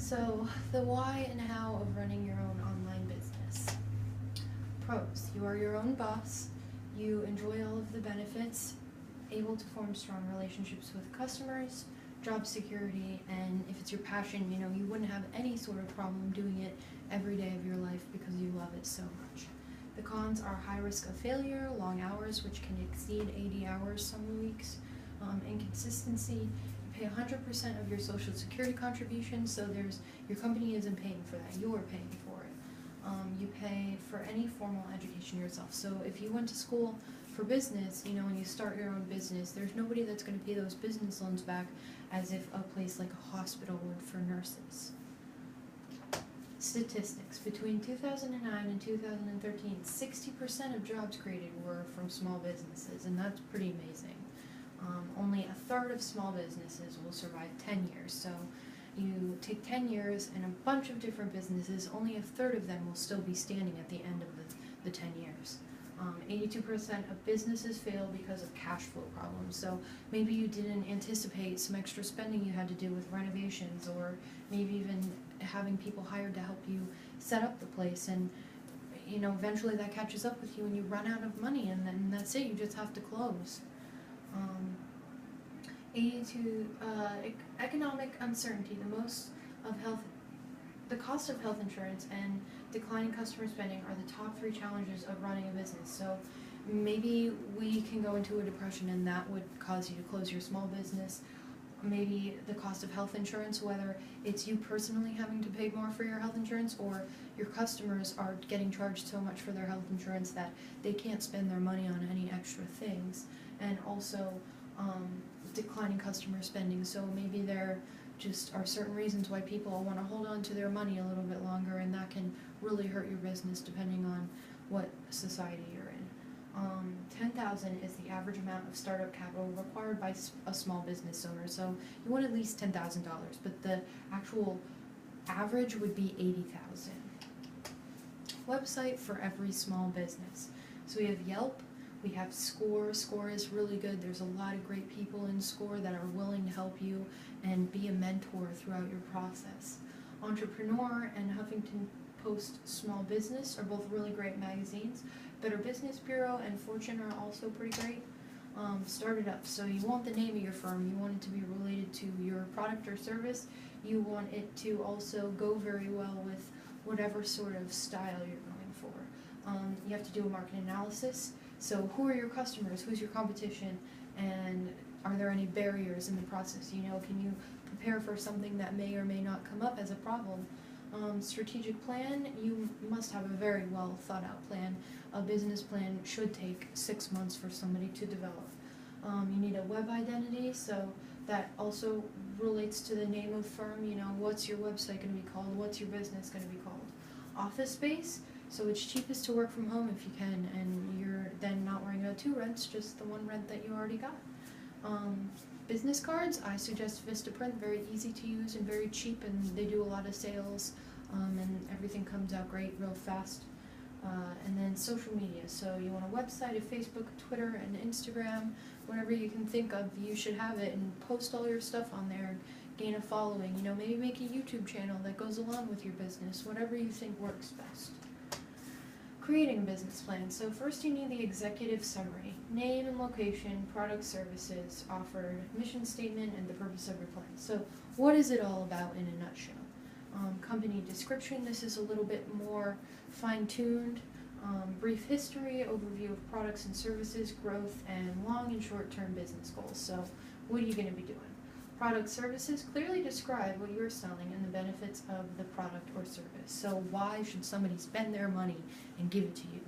So, the why and how of running your own online business. Pros: you are your own boss, you enjoy all of the benefits, able to form strong relationships with customers, job security, and if it's your passion, you wouldn't have any sort of problem doing it every day of your life because you love it so much. The cons are high risk of failure, long hours, which can exceed 80 hours some weeks, inconsistency. You pay 100% of your social security contributions, so your company isn't paying for that, you're paying for it. You pay for any formal education yourself. So if you went to school for business, when you start your own business, there's nobody that's going to pay those business loans back as if a place like a hospital would for nurses. Statistics: between 2009 and 2013, 60% of jobs created were from small businesses, and that's pretty amazing. Only a third of small businesses will survive 10 years. So you take 10 years and a bunch of different businesses, only a third of them will still be standing at the end of the 10 years. 82% of businesses fail because of cash flow problems. So maybe you didn't anticipate some extra spending you had to do with renovations, or maybe even having people hired to help you set up the place, and eventually that catches up with you and you run out of money, and then that's it, you just have to close. Economic uncertainty. The cost of health insurance and declining customer spending are the top 3 challenges of running a business. So maybe we can go into a depression and that would cause you to close your small business. Maybe the cost of health insurance, whether it's you personally having to pay more for your health insurance or your customers are getting charged so much for their health insurance that they can't spend their money on any extra things. And also declining customer spending. So maybe there just are certain reasons why people want to hold on to their money a little bit longer, and that can really hurt your business depending on what society you're in. $10,000 is the average amount of startup capital required by a small business owner. So you want at least $10,000, but the actual average would be $80,000. Website for every small business. So we have Yelp. We have Score. Score is really good. There's a lot of great people in Score that are willing to help you and be a mentor throughout your process. Entrepreneur and Huffington Post Small Business are both really great magazines. Better Business Bureau and Fortune are also pretty great. Start it up. So you want the name of your firm. You want it to be related to your product or service. You want it to also go very well with whatever sort of style you're going for. You have to do a market analysis. So who are your customers? Who's your competition? And are there any barriers in the process? Can you prepare for something that may or may not come up as a problem? Strategic plan. You must have a very well thought out plan. A business plan should take 6 months for somebody to develop. You need a web identity, so that also relates to the name of firm. What's your website going to be called? What's your business going to be called? Office space. So it's cheapest to work from home if you can, and you're then not worrying about 2 rents, just the 1 rent that you already got. Business cards, I suggest Vistaprint, very easy to use and very cheap, and they do a lot of sales, and everything comes out great real fast. And then social media, so you want a website, a Facebook, Twitter, and Instagram, whatever you can think of, you should have it, and post all your stuff on there, gain a following, maybe make a YouTube channel that goes along with your business, whatever you think works best. Creating a business plan. So first you need the executive summary, name and location, product, services offered, mission statement, and the purpose of your plan. So what is it all about in a nutshell? Company description, this is a little bit more fine-tuned. Brief history, overview of products and services, growth, and long and short-term business goals. So what are you going to be doing? Product services, clearly describe what you're selling and the benefits of the product or service. So why should somebody spend their money and give it to you?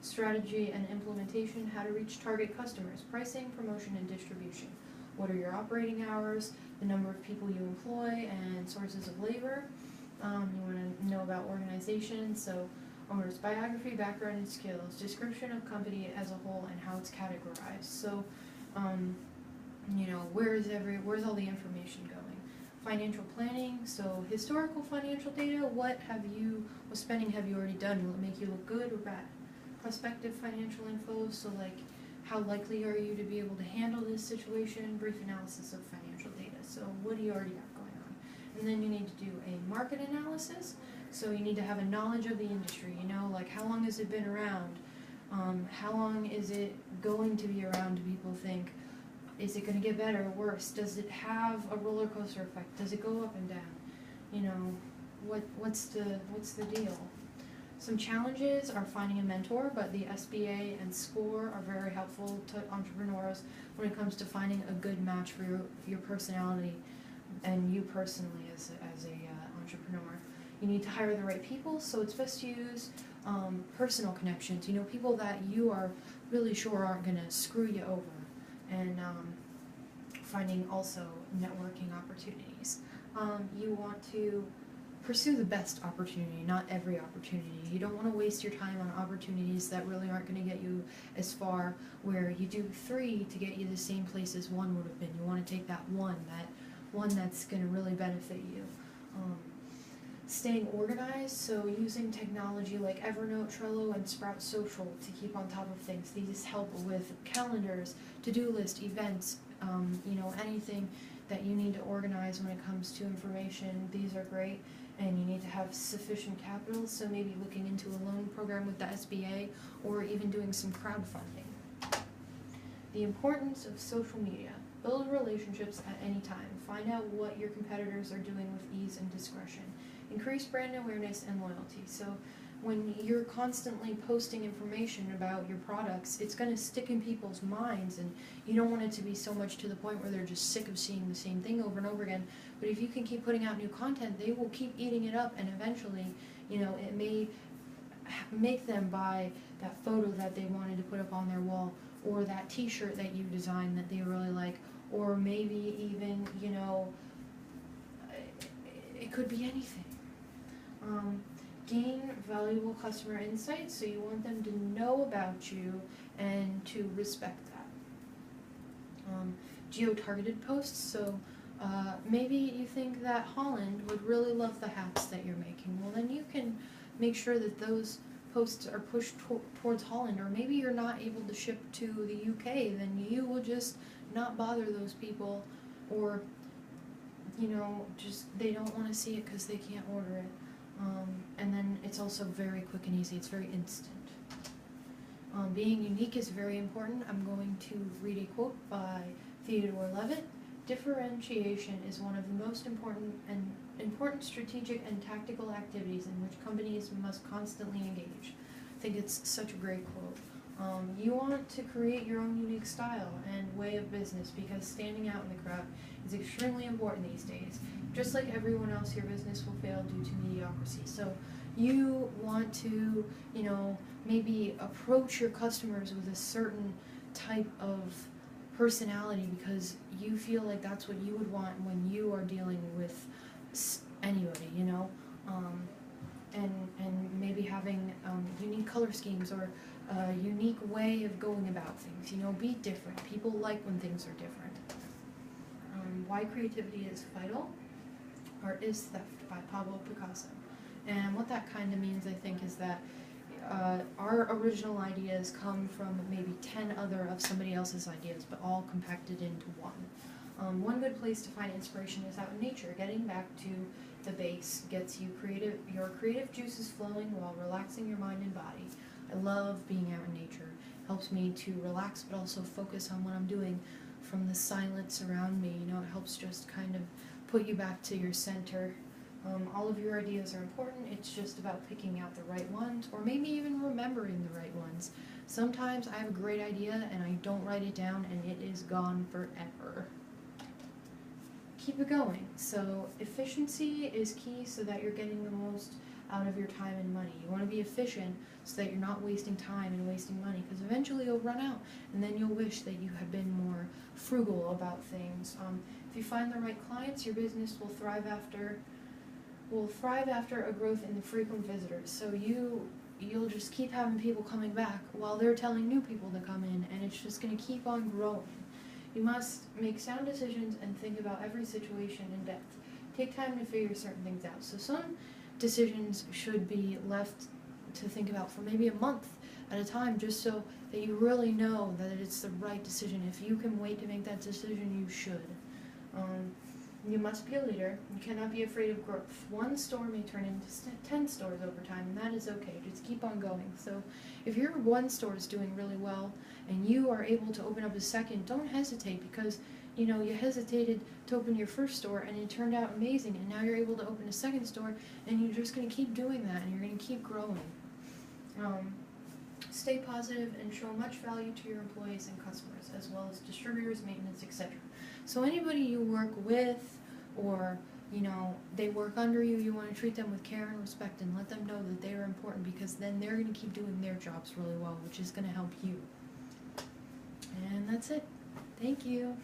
Strategy and implementation, how to reach target customers, pricing, promotion, and distribution. What are your operating hours, the number of people you employ, and sources of labor. You want to know about organization, so owner's biography, background, and skills, description of company as a whole, and how it's categorized. So, where's all the information going? Financial planning, so historical financial data, what spending have you already done? Will it make you look good or bad? Prospective financial info, so like how likely are you to be able to handle this situation? Brief analysis of financial data, so what do you already have going on? And then you need to do a market analysis. So you need to have a knowledge of the industry, you know, like how long has it been around? How long is it going to be around, do people think? Is it going to get better or worse? Does it have a roller coaster effect? Does it go up and down? You know, what's the deal? Some challenges are finding a mentor, but the SBA and SCORE are very helpful to entrepreneurs when it comes to finding a good match for your personality and you personally as a entrepreneur. You need to hire the right people, so it's best to use personal connections. You know, people that you are really sure aren't going to screw you over, and finding also networking opportunities. You want to pursue the best opportunity, not every opportunity. You don't want to waste your time on opportunities that really aren't going to get you as far, where you do 3 to get you the same place as 1 would have been. You want to take that one that's going to really benefit you. Staying organized, so using technology like Evernote, Trello, and Sprout Social to keep on top of things. These help with calendars, to-do list, events, you know, anything that you need to organize when it comes to information. These are great, and you need to have sufficient capital, so maybe looking into a loan program with the SBA or even doing some crowdfunding. The importance of social media. Build relationships at any time. Find out what your competitors are doing with ease and discretion. Increase brand awareness and loyalty. So when you're constantly posting information about your products, it's going to stick in people's minds, and you don't want it to be so much to the point where they're just sick of seeing the same thing over and over again. But if you can keep putting out new content, they will keep eating it up, and eventually, you know, it may make them buy that photo that they wanted to put up on their wall, or that t-shirt that you designed that they really like, or maybe even, you know, it could be anything. Gain valuable customer insights, so you want them to know about you and to respect that. Geo-targeted posts, so maybe you think that Holland would really love the hats that you're making. Well, then you can make sure that those posts are pushed towards Holland, or maybe you're not able to ship to the UK, then you will just not bother those people, or, you know, just they don't want to see it because they can't order it. And then it's also very quick and easy. It's very instant. Being unique is very important. I'm going to read a quote by Theodore Levitt. Differentiation is one of the most important strategic and tactical activities in which companies must constantly engage. I think it's such a great quote. You want to create your own unique style and way of business, because standing out in the crowd is extremely important these days. Just like everyone else, your business will fail due to mediocrity. So you want to, you know, maybe approach your customers with a certain type of personality, because you feel like that's what you would want when you are dealing with anybody, you know, and maybe having unique color schemes, or a unique way of going about things. You know, be different. People like when things are different. Why Creativity is Vital. Art is Theft by Pablo Picasso. And what that kind of means, I think, is that our original ideas come from maybe 10 other of somebody else's ideas, but all compacted into one. One good place to find inspiration is out in nature. Getting back to the base gets you your creative juices flowing while relaxing your mind and body. I love being out in nature. It helps me to relax, but also focus on what I'm doing from the silence around me. You know, it helps just kind of put you back to your center. All of your ideas are important. It's just about picking out the right ones, or maybe even remembering the right ones. Sometimes I have a great idea and I don't write it down, and it is gone forever. Keep it going. So efficiency is key, so that you're getting the most out of your time and money. You want to be efficient so that you're not wasting time and wasting money, because eventually you'll run out, and then you'll wish that you had been more frugal about things. If you find the right clients, your business will thrive after a growth in the frequent visitors. So you'll just keep having people coming back while they're telling new people to come in, and it's just going to keep on growing. You must make sound decisions and think about every situation in depth. Take time to figure certain things out. So some decisions should be left to think about for maybe a month at a time, just so that you really know that it's the right decision. If you can wait to make that decision, you should. You must be a leader. You cannot be afraid of growth. One store may turn into 10 stores over time, and that is okay. Just keep on going. So if your one store is doing really well and you are able to open up a second, don't hesitate, because you hesitated to open your first store and it turned out amazing, and now you're able to open a second store and you're just going to keep doing that and you're going to keep growing. Stay positive and show much value to your employees and customers, as well as distributors, maintenance, etc. So anybody you work with, or they work under you, you want to treat them with care and respect and let them know that they are important, because then they're going to keep doing their jobs really well, which is going to help you. And that's it. Thank you.